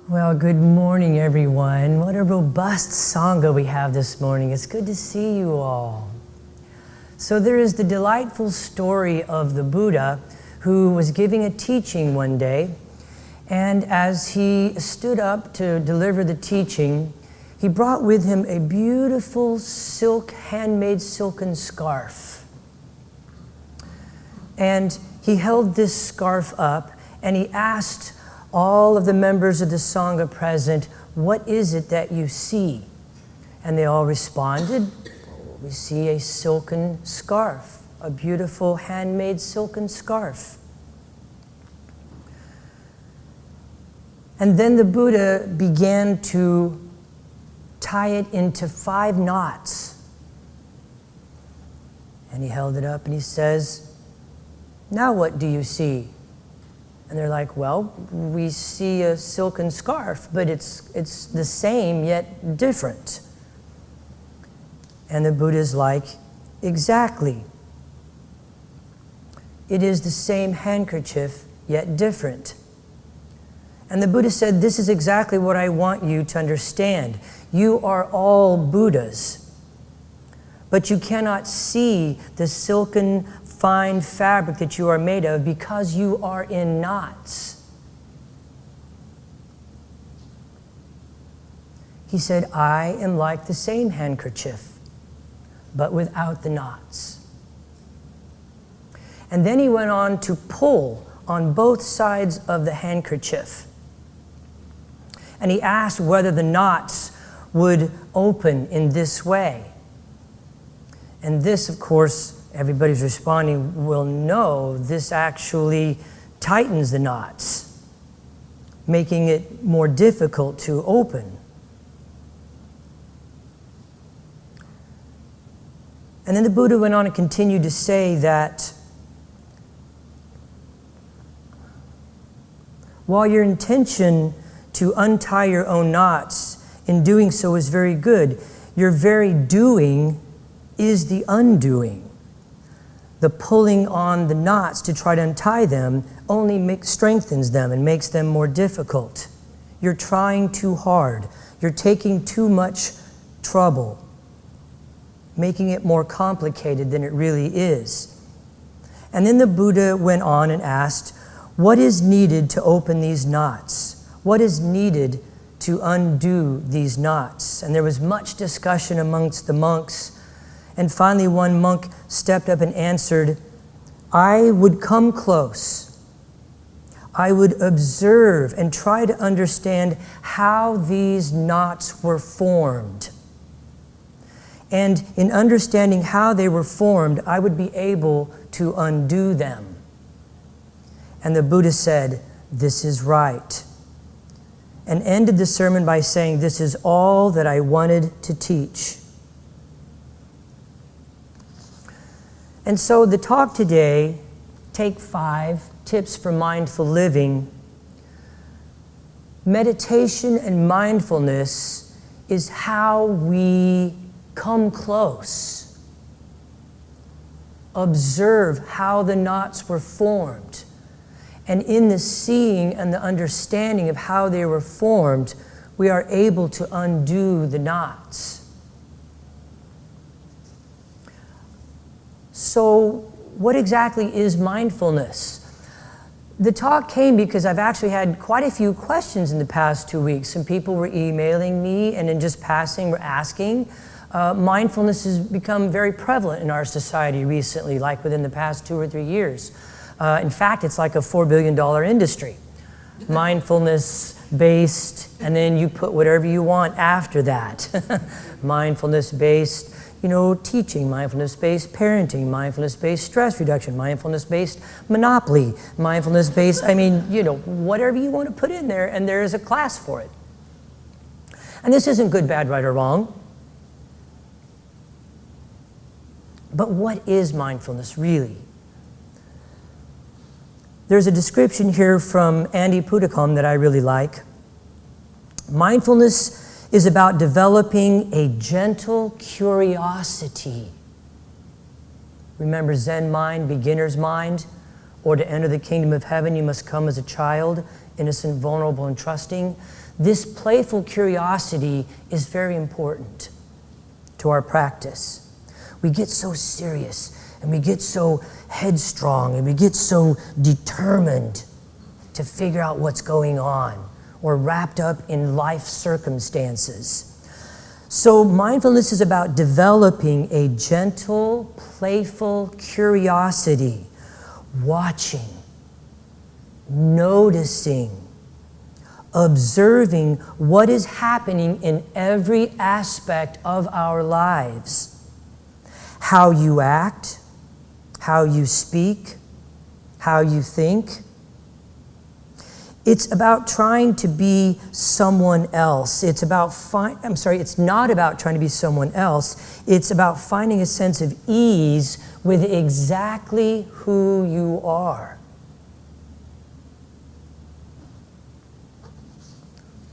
Well, good morning, everyone. What a robust Sangha we have this morning. It's good to see you all. So there is the delightful story of the Buddha who was giving a teaching one day, and as he stood up to deliver the teaching, he brought with him a beautiful handmade silken scarf. And he held this scarf up and he asked all of the members of the Sangha present, "What is it that you see?" And they all responded, "We see a silken scarf, a beautiful handmade silken scarf." And then the Buddha began to tie it into 5 knots. And he held it up and he says, "Now what do you see?" And they're like, "Well, we see a silken scarf, but it's the same yet different." And the Buddha's like, "Exactly. It is the same handkerchief yet different." And the Buddha said, "This is exactly what I want you to understand. You are all Buddhas, but you cannot see the silken fine fabric that you are made of because you are in knots." He said, "I am like the same handkerchief, but without the knots." And then he went on to pull on both sides of the handkerchief. And he asked whether the knots would open in this way. And this, of course, everybody's responding, "Well, no, this actually tightens the knots, making it more difficult to open." And then the Buddha went on and continued to say that while your intention to untie your own knots in doing so is very good, your very doing is the undoing. The pulling on the knots to try to untie them only strengthens them and makes them more difficult. You're trying too hard. You're taking too much trouble, making it more complicated than it really is. And then the Buddha went on and asked, "What is needed to open these knots? What is needed to undo these knots?" And there was much discussion amongst the monks. And finally, one monk stepped up and answered, "I would come close. I would observe and try to understand how these knots were formed. And in understanding how they were formed, I would be able to undo them." And the Buddha said, "This is right," and ended the sermon by saying, "This is all that I wanted to teach." And so the talk today, Take 5, Tips for Mindful Living. Meditation and mindfulness is how we come close. Observe how the knots were formed. And in the seeing and the understanding of how they were formed, we are able to undo the knots. So, what exactly is mindfulness? The talk came because I've actually had quite a few questions in the past 2 weeks. Some people were emailing me and in just passing were asking. Mindfulness has become very prevalent in our society recently, like within the past 2 or 3 years. In fact, it's like a $4 billion industry. Mindfulness-based, and then you put whatever you want after that. Mindfulness-based, teaching, mindfulness-based parenting, mindfulness-based stress reduction, mindfulness-based monopoly, mindfulness-based, whatever you want to put in there, and there is a class for it. And this isn't good, bad, right, or wrong. But what is mindfulness really? There's a description here from Andy Puddicombe that I really like. Mindfulness is about developing a gentle curiosity. Remember Zen mind, beginner's mind? or to enter the kingdom of heaven, you must come as a child, innocent, vulnerable, and trusting. This playful curiosity is very important to our practice. We get so serious, and we get so headstrong, and we get so determined to figure out what's going on, or wrapped up in life circumstances. So mindfulness is about developing a gentle, playful curiosity, watching, noticing, observing what is happening in every aspect of our lives. How you act, how you speak, how you think. It's about trying to be someone else. It's not about trying to be someone else. It's about finding a sense of ease with exactly who you are.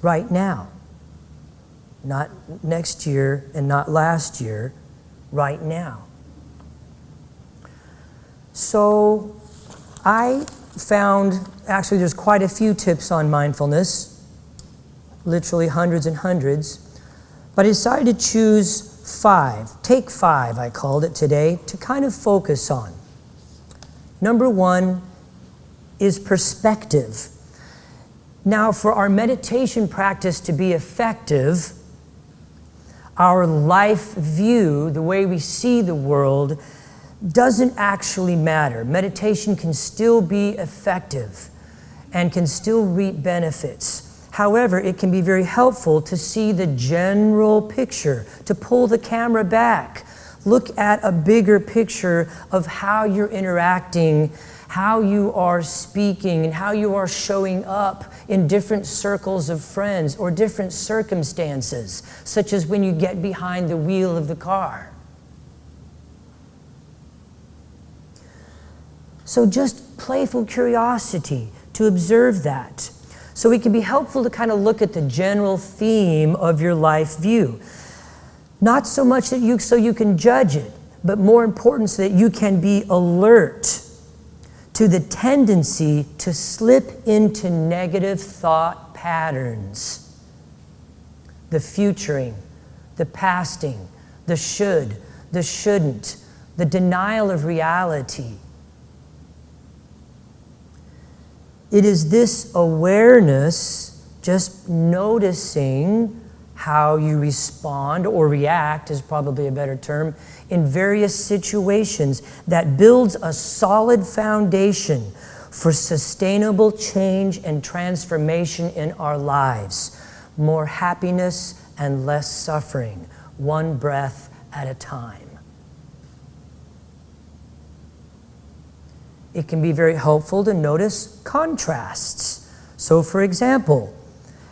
Right now. Not next year and not last year, right now. So I found, actually there's quite a few tips on mindfulness, literally hundreds and hundreds, but I decided to choose 5, take 5 I called it today, to kind of focus on. Number 1 is perspective. Now for our meditation practice to be effective, our life view, the way we see the world, doesn't actually matter. Meditation can still be effective and can still reap benefits. However, it can be very helpful to see the general picture, to pull the camera back, look at a bigger picture of how you're interacting, how you are speaking, and how you are showing up in different circles of friends or different circumstances, such as when you get behind the wheel of the car. So just playful curiosity to observe that. So it can be helpful to kind of look at the general theme of your life view. Not so much that you can judge it, but more important so that you can be alert to the tendency to slip into negative thought patterns. The futuring, the pasting, the should, the shouldn't, the denial of reality. It is this awareness, just noticing how you respond or react is probably a better term, in various situations that builds a solid foundation for sustainable change and transformation in our lives. More happiness and less suffering, one breath at a time. It can be very helpful to notice contrasts. So for example,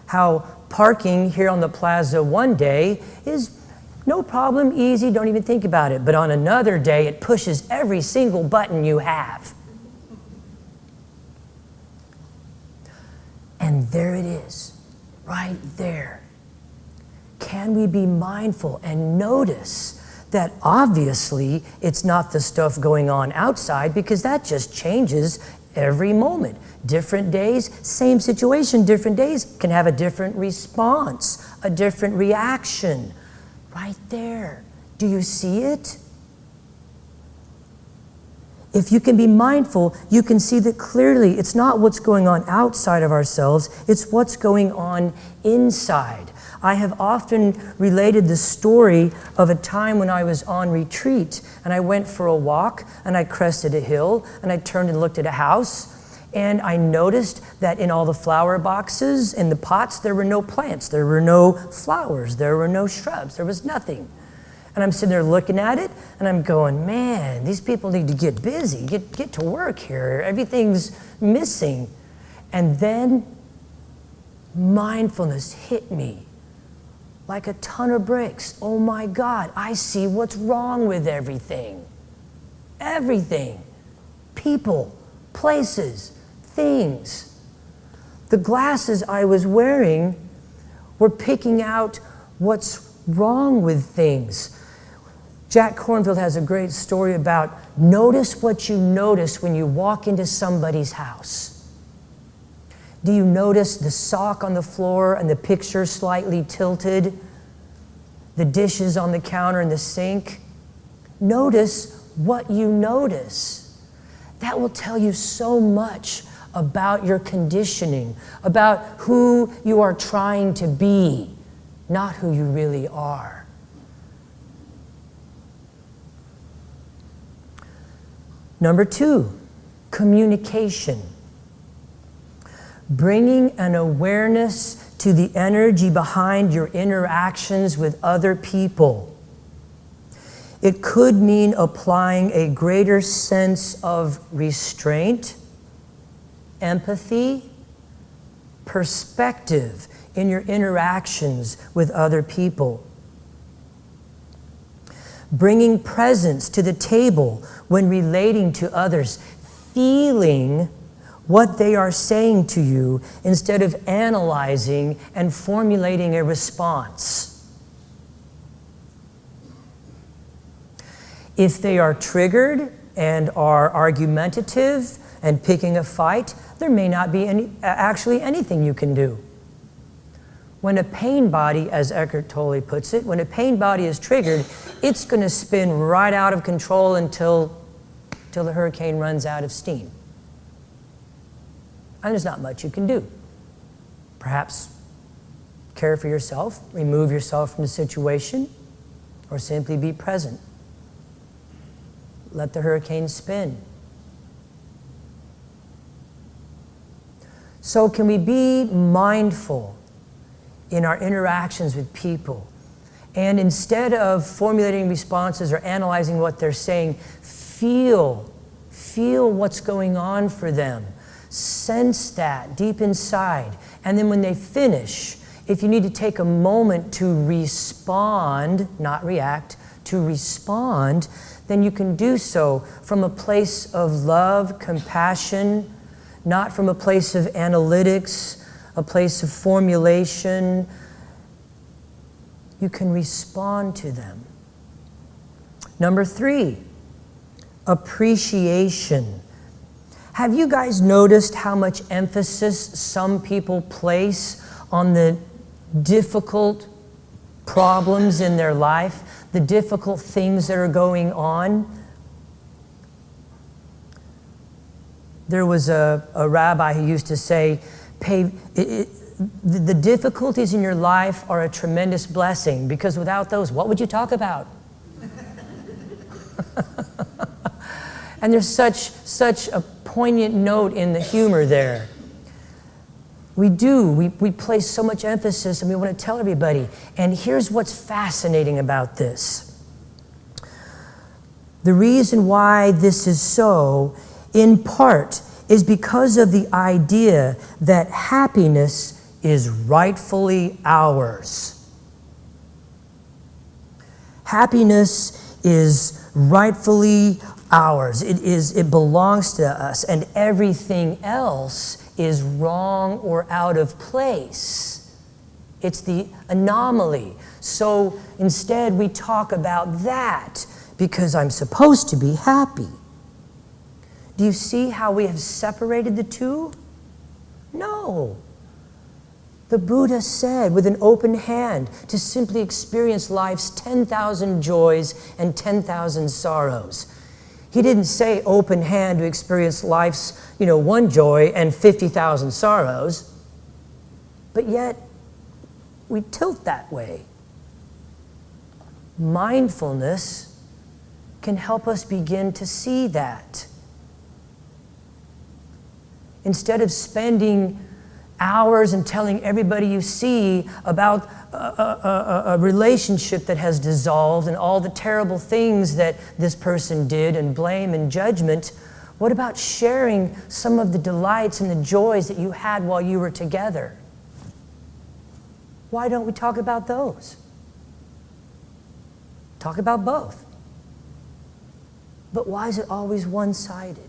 how parking here on the plaza one day is no problem, easy, don't even think about it. But on another day, it pushes every single button you have. And there it is, right there. Can we be mindful and notice that obviously it's not the stuff going on outside, because that just changes every moment. Different days, same situation, different days can have a different response, a different reaction. Right there. Do you see it? If you can be mindful, you can see that clearly it's not what's going on outside of ourselves, it's what's going on inside. I have often related the story of a time when I was on retreat and I went for a walk and I crested a hill and I turned and looked at a house and I noticed that in all the flower boxes and the pots there were no plants, there were no flowers, there were no shrubs, there was nothing. And I'm sitting there looking at it and I'm going, man, these people need to get busy, get to work here, everything's missing. And then mindfulness hit me like a ton of bricks. Oh my God, I see what's wrong with everything. Everything. People, places, things. The glasses I was wearing were picking out what's wrong with things. Jack Kornfield has a great story about notice what you notice when you walk into somebody's house. Do you notice the sock on the floor and the picture slightly tilted? The dishes on the counter and the sink? Notice what you notice. That will tell you so much about your conditioning, about who you are trying to be, not who you really are. Number 2, communication. Bringing an awareness to the energy behind your interactions with other people. It could mean applying a greater sense of restraint, empathy, perspective in your interactions with other people. Bringing presence to the table when relating to others, feeling what they are saying to you instead of analyzing and formulating a response. If they are triggered and are argumentative and picking a fight, there may not be actually anything you can do. When a pain body, as Eckhart Tolle puts it, when a pain body is triggered, it's going to spin right out of control until the hurricane runs out of steam. And there's not much you can do. Perhaps care for yourself, remove yourself from the situation, or simply be present. Let the hurricane spin. So can we be mindful in our interactions with people? And instead of formulating responses or analyzing what they're saying, feel what's going on for them. Sense that deep inside. And then when they finish, if you need to take a moment to respond, not react, to respond, then you can do so from a place of love, compassion, not from a place of analytics, a place of formulation. You can respond to them. Number 3, appreciation. Have you guys noticed how much emphasis some people place on the difficult problems in their life, the difficult things that are going on? There was a rabbi who used to say, the difficulties in your life are a tremendous blessing, because without those, what would you talk about? And there's such a poignant note in the humor there. We place so much emphasis, and we want to tell everybody. And here's what's fascinating about this. The reason why this is so, in part, is because of the idea that happiness is rightfully ours. Happiness is rightfully ours. It belongs to us, and everything else is wrong or out of place. It's the anomaly. So instead we talk about that because I'm supposed to be happy. Do you see how we have separated the two? No. The Buddha said with an open hand to simply experience life's 10,000 joys and 10,000 sorrows. He didn't say open hand to experience life's, one joy and 50,000 sorrows. But yet, we tilt that way. Mindfulness can help us begin to see that. Instead of spending hours and telling everybody you see about a relationship that has dissolved and all the terrible things that this person did and blame and judgment, what about sharing some of the delights and the joys that you had while you were together? Why don't we talk about those? Talk about both. But why is it always one-sided?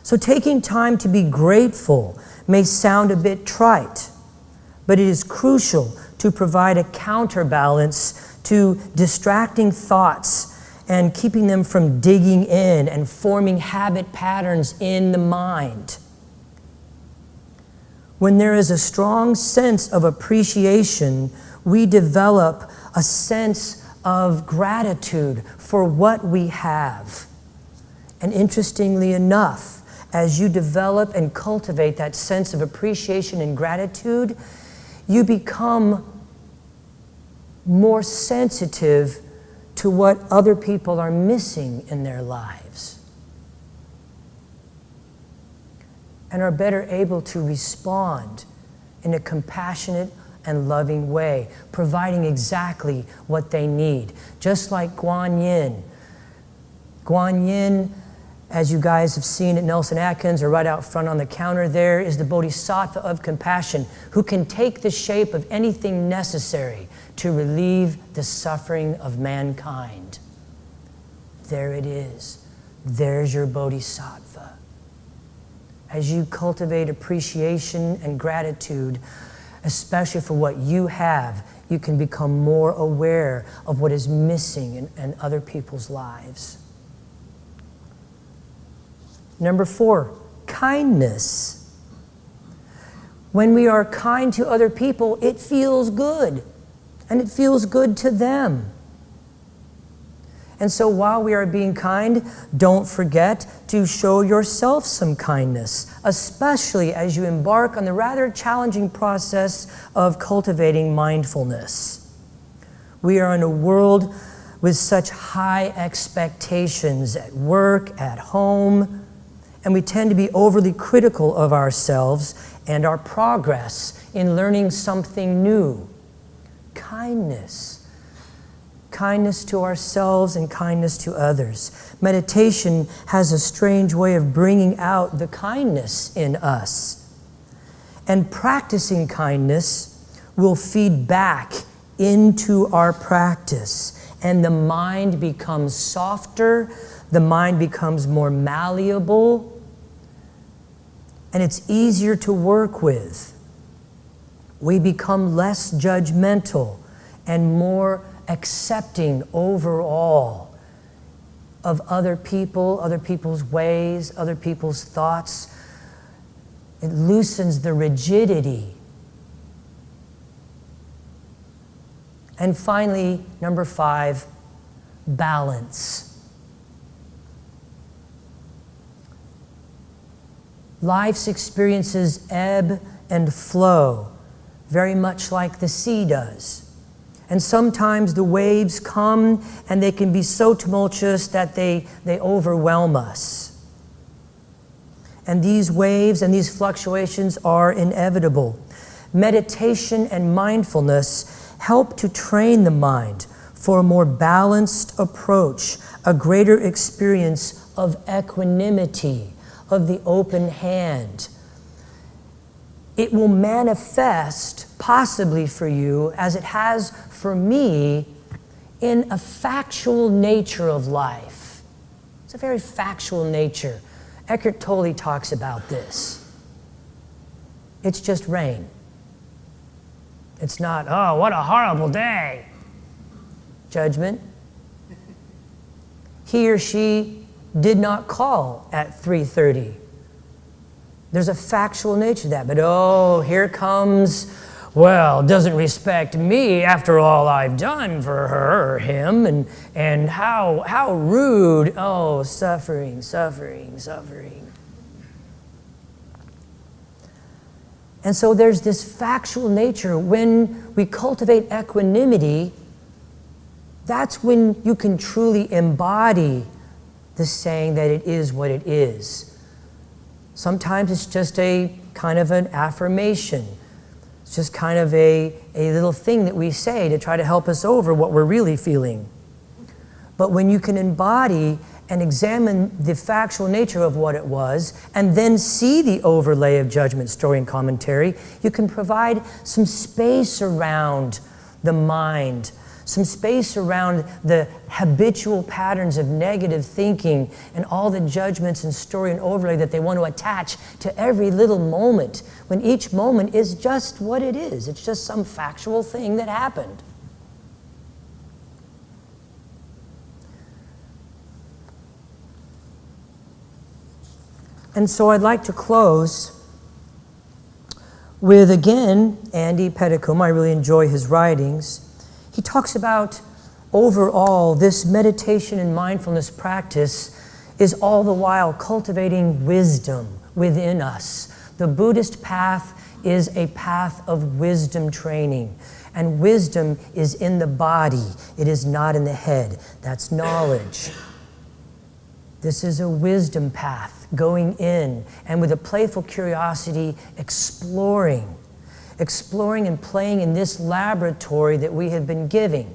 So taking time to be grateful may sound a bit trite, but it is crucial to provide a counterbalance to distracting thoughts and keeping them from digging in and forming habit patterns in the mind. When there is a strong sense of appreciation, we develop a sense of gratitude for what we have. And interestingly enough, as you develop and cultivate that sense of appreciation and gratitude, you become more sensitive to what other people are missing in their lives, and are better able to respond in a compassionate and loving way, providing exactly what they need. Just like Guan Yin. Guan Yin, as you guys have seen at Nelson Atkins or right out front on the counter there, is the bodhisattva of compassion who can take the shape of anything necessary to relieve the suffering of mankind. There it is. There's your bodhisattva. As you cultivate appreciation and gratitude, especially for what you have, you can become more aware of what is missing in other people's lives. Number 4, kindness. When we are kind to other people, it feels good, and it feels good to them. And so while we are being kind, don't forget to show yourself some kindness, especially as you embark on the rather challenging process of cultivating mindfulness. We are in a world with such high expectations at work, at home, and we tend to be overly critical of ourselves and our progress in learning something new. Kindness. Kindness to ourselves and kindness to others. Meditation has a strange way of bringing out the kindness in us. And practicing kindness will feed back into our practice. And the mind becomes softer, the mind becomes more malleable, and it's easier to work with. We become less judgmental and more accepting overall of other people, other people's ways, other people's thoughts. It loosens the rigidity. And finally, number 5, balance. Life's experiences ebb and flow, very much like the sea does. And sometimes the waves come and they can be so tumultuous that they overwhelm us. And these waves and these fluctuations are inevitable. Meditation and mindfulness help to train the mind for a more balanced approach, a greater experience of equanimity, of the open hand. It will manifest, possibly for you, as it has for me, in a factual nature of life. It's a very factual nature. Eckhart Tolle talks about this. It's just rain. It's not, oh, what a horrible day. Judgment. He or she did not call at 3:30. There's a factual nature to that. But oh, here comes, well, doesn't respect me after all I've done for her or him, and how rude. Oh, suffering, suffering, suffering. And so there's this factual nature. When we cultivate equanimity, that's when you can truly embody the saying that it is what it is. Sometimes it's just a kind of an affirmation. It's just kind of a little thing that we say to try to help us over what we're really feeling. But when you can embody and examine the factual nature of what it was, and then see the overlay of judgment, story, and commentary, you can provide some space around the mind, some space around the habitual patterns of negative thinking and all the judgments and story and overlay that they want to attach to every little moment, when each moment is just what it is. It's just some factual thing that happened. And so I'd like to close with, again, Andy Petticombe. I really enjoy his writings. He talks about, overall, this meditation and mindfulness practice is all the while cultivating wisdom within us. The Buddhist path is a path of wisdom training. And wisdom is in the body. It is not in the head. That's knowledge. This is a wisdom path, going in and with a playful curiosity, exploring and playing in this laboratory that we have been giving.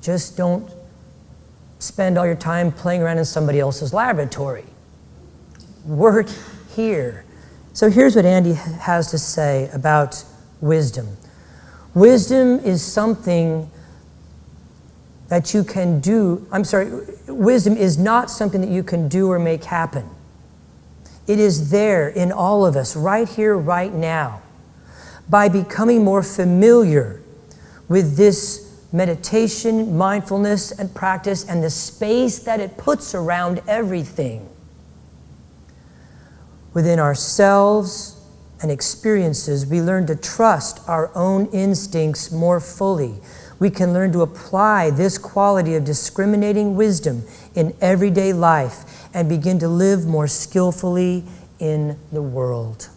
Just don't spend all your time playing around in somebody else's laboratory. Work here. So here's what Andy has to say about wisdom. Wisdom is something that you can do. Wisdom is not something that you can do or make happen. It is there in all of us, right here, right now. By becoming more familiar with this meditation, mindfulness, and practice, and the space that it puts around everything within ourselves and experiences, we learn to trust our own instincts more fully. We can learn to apply this quality of discriminating wisdom in everyday life and begin to live more skillfully in the world.